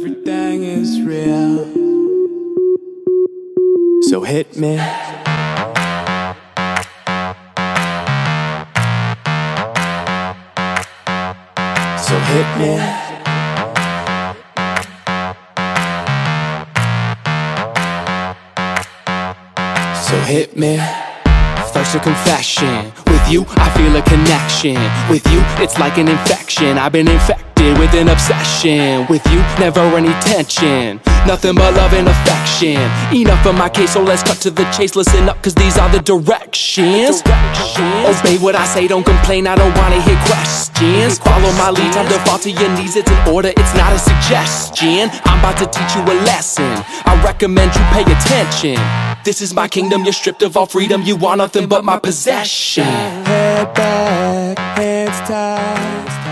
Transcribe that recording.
Everything is real, so hit me. So hit me. So hit me. First a confession. With you, I feel a connection. With you, it's like an infection. I've been infected with an obsession. With you, never any tension. Nothing but love and affection. Enough of my case, so let's cut to the chase. Listen up, cause these are the directions. Obey what I say, don't complain, I don't wanna hear questions. Follow my lead, time to fall to your knees. It's an order, it's not a suggestion. I'm about to teach you a lesson. I recommend you pay attention. This is my kingdom, you're stripped of all freedom. You want nothing but my possession. Head back, hands tied.